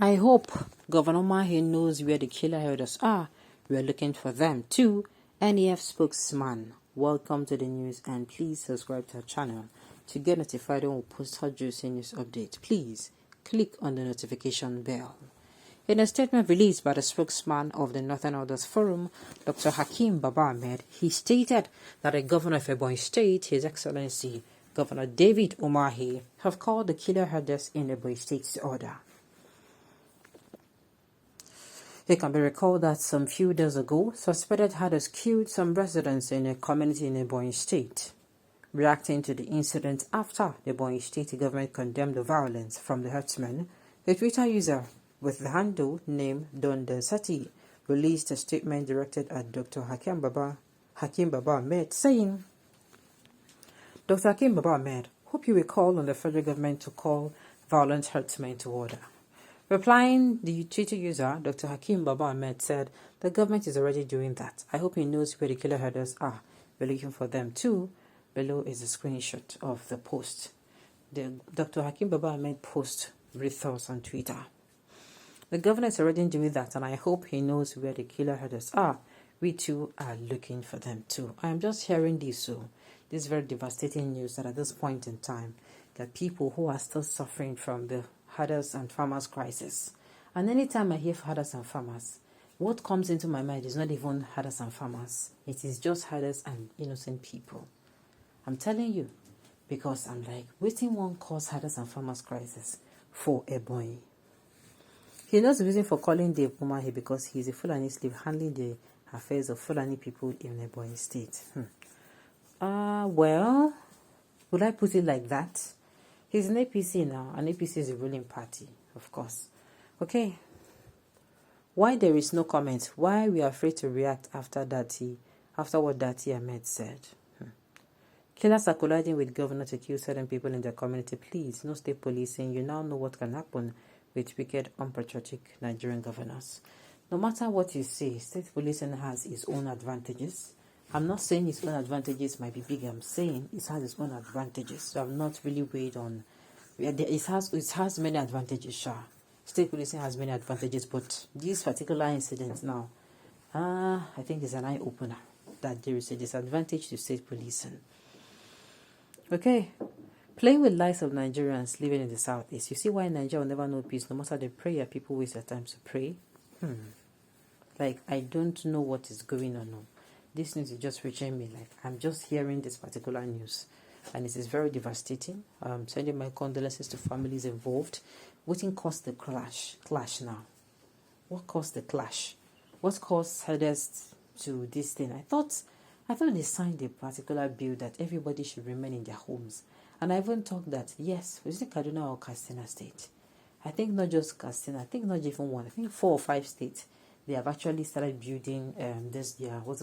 I hope Governor Umahi knows where the killer herders are. We are looking for them too. NEF spokesman, welcome to the news and please subscribe to our channel to get notified when we post hot juicy news update. Please click on the notification bell. In a statement released by the spokesman of the Northern Elders Forum, Dr. Hakeem Ahmed, he stated that the governor of Ebonyi State, His Excellency Governor David Umahi, have called the killer herders in Ebonyi State to order. It can be recalled that some few days ago, suspected herders killed some residents in a community in Ebonyi State. Reacting to the incident after the Ebonyi State government condemned the violence from the herdsmen, a Twitter user with the handle name Don Densati released a statement directed at Dr. Hakeem Ahmed saying, Dr. Hakeem Ahmed, hope you will call on the federal government to call violent herdsmen to order. Replying, the Twitter user, Dr. Hakeem Ahmed, said, the government is already doing that. I hope he knows where the killer herders are. We're looking for them too. Below is a screenshot of the post. The Dr. Hakeem Ahmed post rethoughts on Twitter. The governor is already doing that, and I hope he knows where the killer herders are. We too are looking for them too. I am just hearing this very devastating news that at this point in time, there are people who are still suffering from the herders and farmers crisis. And anytime I hear herders and farmers, what comes into my mind is not even herders and farmers. It is just herders and innocent people. I'm telling you, because I'm like, waiting one cause herders and farmers crisis for Ebonyi. He knows the reason for calling the Umahi because he is a Fulani slave handling the affairs of Fulani people in Ebonyi State. Well, would I put it like that? He's an APC now, and APC is a ruling party, of course. Okay. Why there is no comment? Why we are afraid to react after what Dati Ahmed said? Killers are colliding with governor to kill certain people in their community. Please, no state policing. You now know what can happen with wicked, unpatriotic Nigerian governors. No matter what you say, state policing has its own advantages. I'm not saying its own advantages might be big. I'm saying it has its own advantages. So I'm not really weighed on. It has many advantages, sure. State policing has many advantages, but this particular incident now, I think is an eye opener that there is a disadvantage to state policing. Okay, playing with lives of Nigerians living in the southeast. You see why Nigeria will never know peace, no matter the prayer people waste their time to pray. Like I don't know what is going on. This news is just reaching me. Like I'm just hearing this particular news, and it is very devastating. I'm sending my condolences to families involved. What caused the clash now? What caused the clash? What caused herders to this thing? I thought they signed a particular bill that everybody should remain in their homes, and I even talked that yes, was it Kaduna or Katsina State? I think not just Katsina. I think not even one. I think 4 or 5 states. They have actually started building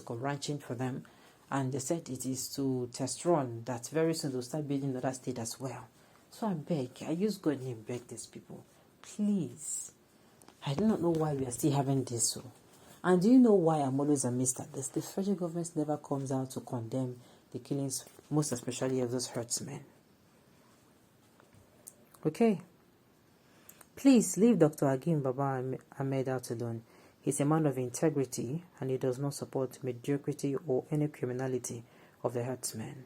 ranching for them. And they said it is to test run that very soon they'll start building another state as well. So I use God name beg these people. Please. I do not know why we are still having this. And do you know why I'm always amazed at this? The federal government never comes out to condemn the killings, most especially of those herdsmen. Okay. Please leave Dr. Hakeem Ahmed out alone. He's a man of integrity and he does not support mediocrity or any criminality of the herdsmen.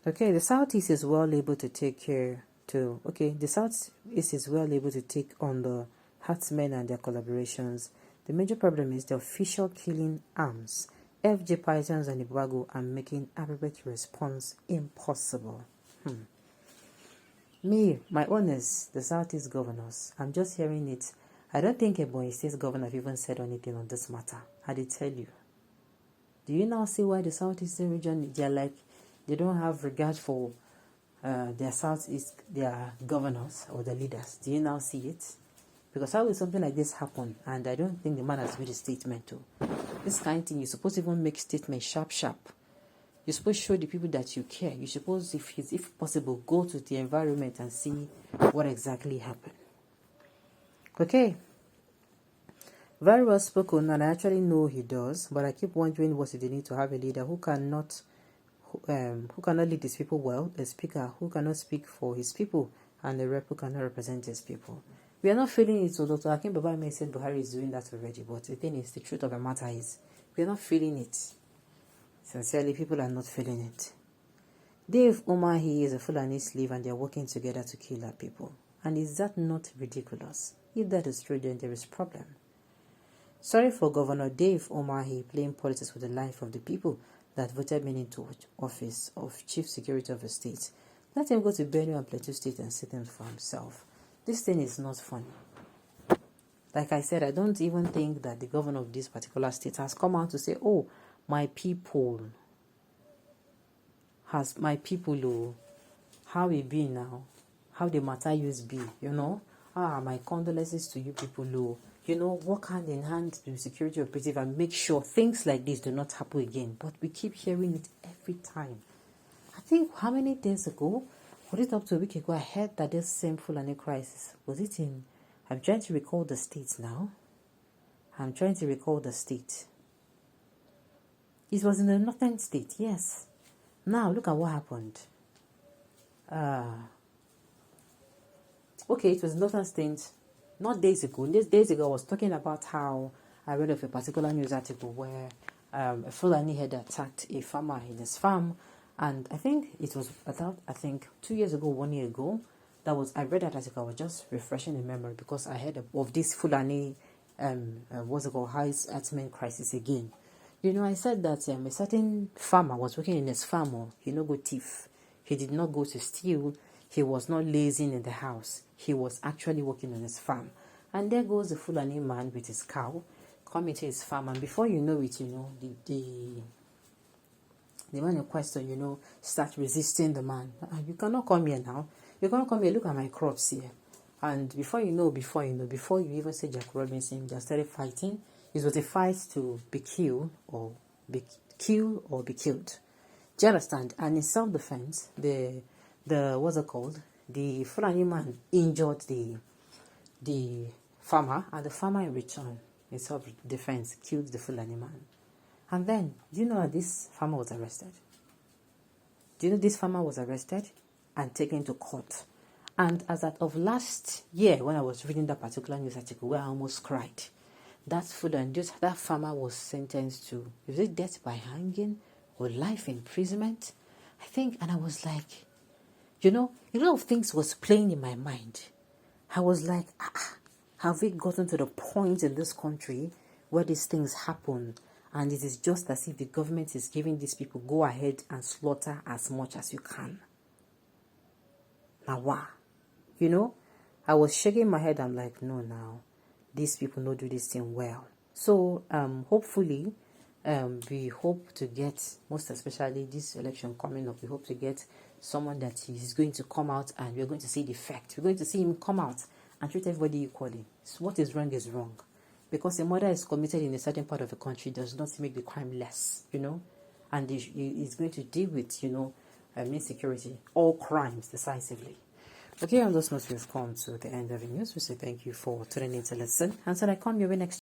Okay, the Southeast is well able to the Southeast is well able to take on the herdsmen and their collaborations. The major problem is the official killing arms. FJ Pythons and Ibago are making appropriate response impossible. Me, my own is the Southeast governors. I'm just hearing it. I don't think Ebonyi State governor have even said anything on this matter. I did tell you. Do you now see why the Southeastern region, they don't have regard for their governors or the leaders? Do you now see it? Because how will something like this happen? And I don't think the man has made a statement too. This kind of thing, you're supposed to even make statement sharp. You're supposed to show the people that you care. You're supposed, if possible, go to the environment and see what exactly happened. Okay. Very well spoken, and I actually know he does, but I keep wondering what they need to have a leader who cannot lead his people well, a speaker who cannot speak for his people and the rep cannot represent his people. We are not feeling it. So Dr. Hakeem Baba may said Buhari is doing that already, but the thing is, the truth of the matter is, we are not feeling it. Sincerely, people are not feeling it. Dave Umahi is a Fulani slave and they are working together to kill our people. And is that not ridiculous? If that is true, then there is a problem. Sorry for Governor Dave Umahi playing politics with the life of the people that voted me into office of Chief Security of the state. Let him go to Benue and Plateau State and see things for himself. This thing is not funny. Like I said, I don't even think that the governor of this particular state has come out to say, oh, my people, oh, how it be now, how the matter used be, my condolences to you people, oh, work hand in hand with security operative and make sure things like this do not happen again. But we keep hearing it every time. I think how many days ago, was it up to a week ago, I heard that this same Fulani crisis, was it in, I'm trying to recall the state now. It was in the northern state, yes. Now, look at what happened. Okay, it was northern state, not days ago. Days ago, I was talking about how I read of a particular news article where a Fulani had attacked a farmer in his farm. And I think it was about, 2 years ago, 1 year ago, I read that article. I was just refreshing the memory because I heard of this Fulani, herdsmen crisis again. I said that a certain farmer was working in his farm. He no go thief. He did not go to steal. He was not lazing in the house. He was actually working on his farm. And there goes the Fulani man with his cow coming to his farm. And before you know it, the man in question, start resisting the man. You cannot come here now. You cannot come here. Look at my crops here. And before you even say Jack Robinson, they started fighting. It was a fight to be killed or be killed. Do you understand? And in self-defense, the Fulani man injured the farmer, and the farmer in return, in self-defense, killed the Fulani man. And then, do you know that this farmer was arrested? And taken to court. And as of last year, when I was reading that particular news article, where I almost cried, that farmer was sentenced to, is it death by hanging or life imprisonment? I think, and I was like, a lot of things was playing in my mind. I was like, have we gotten to the point in this country where these things happen? And it is just as if the government is giving these people, go ahead and slaughter as much as you can. Now, wow. I was shaking my head. I'm like, no, now. These people don't do this thing well. So, hopefully, we hope to get, most especially this election coming up, we hope to get someone that is going to come out and we're going to see the effect. We're going to see him come out and treat everybody equally. So what is wrong. Because a murder is committed in a certain part of the country does not make the crime less, and he's going to deal with, insecurity, all crimes decisively. Okay, on those notes, we've come to the end of the news. We say thank you for tuning in to listen. And so I come your way next